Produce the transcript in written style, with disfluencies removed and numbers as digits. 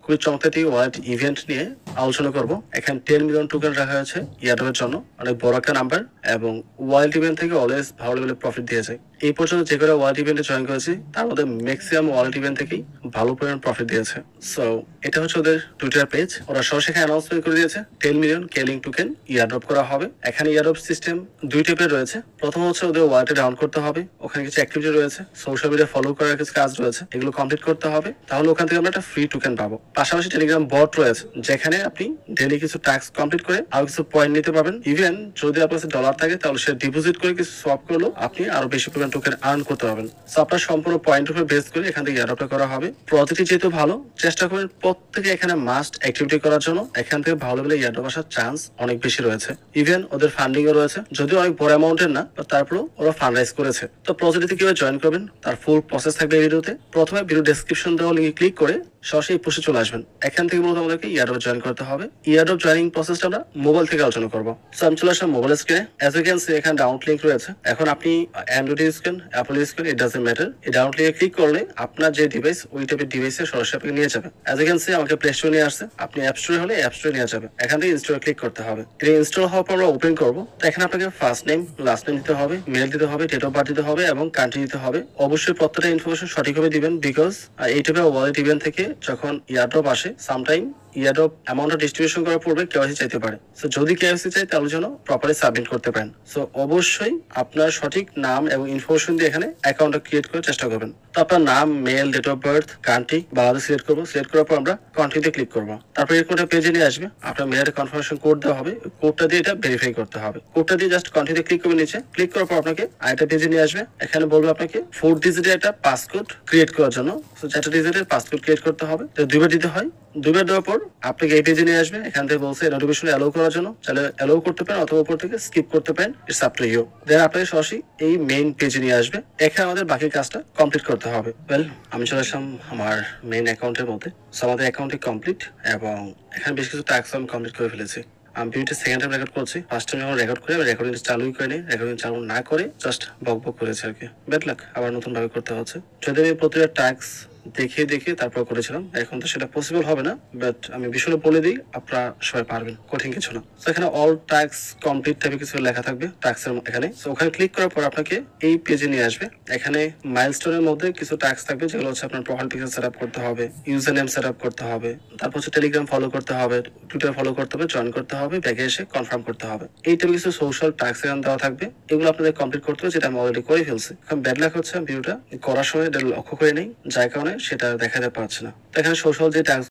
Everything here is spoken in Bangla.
খুবই চমৎকার একটি ওয়ালেট ইভেন্ট নিয়ে আলোচনা করব। এখানে 10 মিলিয়ন টোকেন রাখা হয়েছে ইয়াড্রপের জন্য, অনেক বড় একটা নাম্বার, এবং ওয়ালেট ইভেন্ট থেকে অলওয়েজ ভালো লেভেলের প্রফিট দিয়েছে। এই পর্যন্ত যে করে ওয়ালেট ইভেন্টে জয়েন করেছি তার মধ্যে ম্যাক্সিমাম ওয়ালেট ইভেন্ট থেকেই ভালো পরিমাণ প্রফিট দিয়েছে। সো এটা হচ্ছে ওদের টুইটার পেজ। ওরা সরাসরি অ্যানাউন্সমেন্ট করে দিয়েছে 10 মিলিয়ন কেলিং টোকেন ইয়ারড্রপ করা হবে। এখানে ইয়ারড্রপ সিস্টেম দুই টাইপের রয়েছে। প্রথম হচ্ছে ওদের ওয়ালেটে ডাউন করতে হবে, ওখানে কিছু অ্যাক্টিভিটি রয়েছে, সোশ্যাল মিডিয়া ফলো করার কিছু কাজ রয়েছে, এগুলো কমপ্লিট করতে হবে, তাহলে ওখান থেকে আমরা একটা ফ্রি টোকেন পাবো। পাশাপাশি টেলিগ্রাম বট রয়েছে, যেখানে আপনি ডেইলি কিছু টাস্ক কমপ্লিট করে আরো কিছু পয়েন্ট নিতে পারবেন। ইভেন যদি আপনার কাছে ডলার থাকে তাহলে সে ডিপোজিট করে কিছু সোয়াপ করলেও আপনি আরো বেশি পরিমাণ টোকেন আর্ন করতে পারবেন। সো আপনার সম্পূর্ণ পয়েন্টের উপর বেস করে এখান থেকে ইয়ারড্রপটা করা হবে। প্রতিটি যেহেতু ভালো, চেষ্টা করেন প্রত্যেকে এখানে মাস্ট অ্যাক্টিভিটি করার জন্য। এখান থেকে ভালো লেভেলে ইয়ারড্রপ আসার চান্স অনেক বেশি রয়েছে। ইভেন ওদের ফান্ডিং ও রয়েছে, যদিও অনেক বড় অ্যামাউন্টের না, তারপরেও ওরা ফান্ড রাইজ করেছে। তো প্রজেক্টে কিভাবে জয়েন করবেন তার ফুল প্রসেস থাকবে এই ভিডিওতে। প্রথমে ভিডিও ডেসক্রিপশন দেওয়া লিঙ্কে ক্লিক করে সরাসরি এই পোস্টে চলে আসবেন। এখান থেকে মূলত আমাদেরকে ইয়ারড্রপ জয়েন করতে হবে। ইয়ারড্রপ জয়েনিং প্রসেসটা আমরা মোবাইল থেকে আলোচনা করবো। সো আমি চলে আসলাম মোবাইল স্ক্রিনে। অ্যাজ ইউ ক্যান সি এখানে ডাউনলোড লিঙ্ক রয়েছে। এখন আপনি অ্যান্ড্রয়েড ইউজ করেন, অ্যাপল ইউজ করেন, ইট ডাজন্ট ম্যাটার। এই ডাউনলোড লিঙ্কে ক্লিক করলে আপনার যে ডিভাইস, ওই টাইপের ডিভাইসে সরাসরি আপনাকে নিয়ে যাবে। অ্যাজ ইউ ক্যান সি আমাকে প্লে স্টোরে নিয়ে আসছে, আপনি অ্যাপ স্টোরে হলে অ্যাপ স্টোরে নিয়ে যাবে। এখান থেকে ইনস্টলে ক্লিক করতে হবে। এটা ইনস্টল হওয়ার পর আমরা ওপেন করবো। তো এখানে আপনাকে ফার্স্ট নেম, লাস্ট নেম দিতে হবে, মেল দিতে হবে, ডেট অফ বার্থ দিতে হবে এবং কান্ট্রি দিতে হবে। অবশ্যই প্রত্যেকটা ইনফরমেশন সঠিকভাবে দিবেন, বিকজ এই টাইপের ওয়ালেট ইভেন্ট থেকে যখন ইয়ারড্রপ আসে সামটাইম ইয়ারড্রপ অ্যামাউন্টটা ডিস্ট্রিবিউশন করার পূর্বে কেওয়াইসি চাইতে পারে। সো যদি কেওয়াইসি চাই তাহলে যেন প্রপারলি সাবমিট করতে পারেন। সো অবশ্যই আপনার সঠিক নাম এবং ইনফরমেশন দিয়ে এখানে অ্যাকাউন্টটা ক্রিয়েট করার চেষ্টা করবেন। তো আপনার নাম, male, date of birth, country Bangladesh select করবো। সিলেক্ট করার পর আমরা কন্টিনিউতে ক্লিক করবো। তারপর এরকম একটা পেজে নিয়ে আসবে। আপনার মেলের কনফার্মেশন কোড দেওয়া হবে, কোডটা দিয়ে এটা ভেরিফাই করতে হবে। কোডটা দিয়ে জাস্ট কন্টিনিউতে ক্লিক করবেন। নিচে ক্লিক করার পর আপনাকে আরেকটা পেজে নিয়ে আসবে। এখানে বলবে আপনাকে 4 ডিজিটের একটা পাসকোড ক্রিয়েট করার জন্য। সো 4 ডিজিটের পাসকোড ক্রিয়েট করতে হবে, দুইবার দিতে হয়। দুইবার দেওয়ার পর আপনাকে এই পেজে নিয়ে আসবে। এখান থেকে বলছে নোটিফিকেশন অ্যালাউ করার জন্য, তাহলে অ্যালাউ করতে পারেন অথবা উপর থেকে স্কিপ করতে পারেন, ইটস আপ টু ইউ। দেন আপনাকে সরাসরি এই মেইন পেজে নিয়ে আসবে। এখানে আমাদের বাকি কাজটা কমপ্লিট করতে হবে। ওয়েল, আমি চলে আসলাম আমার মেইন অ্যাকাউন্টের মধ্যে। সো আমাদের অ্যাকাউন্টে কমপ্লিট এবং এখানে বেশ কিছু টাস্ক আমি কমপ্লিট করে ফেলেছি। আমি ভিডিওটা সেকেন্ড টাইম রেকর্ড করছি। ফার্স্ট টাইম যখন রেকর্ড করে রেকর্ডিং চালুই করিনি, রেকর্ডিং চালু না করে জাস্ট বক বক করেছে আর কি। ব্যাড লাক, আবার নতুন ভাবে করতে হচ্ছে। যদি আমি প্রতিটা টাস্ক দেখে দেখে তারপর করেছিলাম, এখন তো সেটা পসিবল হবে না, বাট আমি বিষয়টা বলে দিই, আপনারা সবাই পারবেন, কঠিন কিছু না। তো এখানে অল টাস্ক কমপ্লিট টাইপের কিছু লেখা থাকবে টাস্কের এখানে। তো ওখানে ক্লিক করার পর আপনাকে এই পেজে নিয়ে আসবে। এখানে মাইলস্টোনের মধ্যে কিছু টাস্ক থাকবে, যেগুলো হচ্ছে আপনার প্রোফাইল পিকচার সেট আপ করতে হবে, ইউজার নেম সেট আপ করতে হবে, তারপর হচ্ছে টেলিগ্রাম ফলো করতে হবে, টুইটার ফলো করতে হবে, জয়েন করতে হবে, ব্যাগে এসে কনফার্ম করতে হবে। এই টাইপের কিছু সোশ্যাল টাস্ক এখানে দেওয়া থাকবে, এগুলো আপনাদের কমপ্লিট করতে হবে, যেটা আমি অলরেডি করে ফেলছি। এখন ব্যাড লাক হচ্ছে ভিডিওটা করার সময় এটা লক্ষ্য করে নেই, যার কারণে সেটা দেখাতে পারছে না। তো এখানে সোশ্যাল যে টাস্ক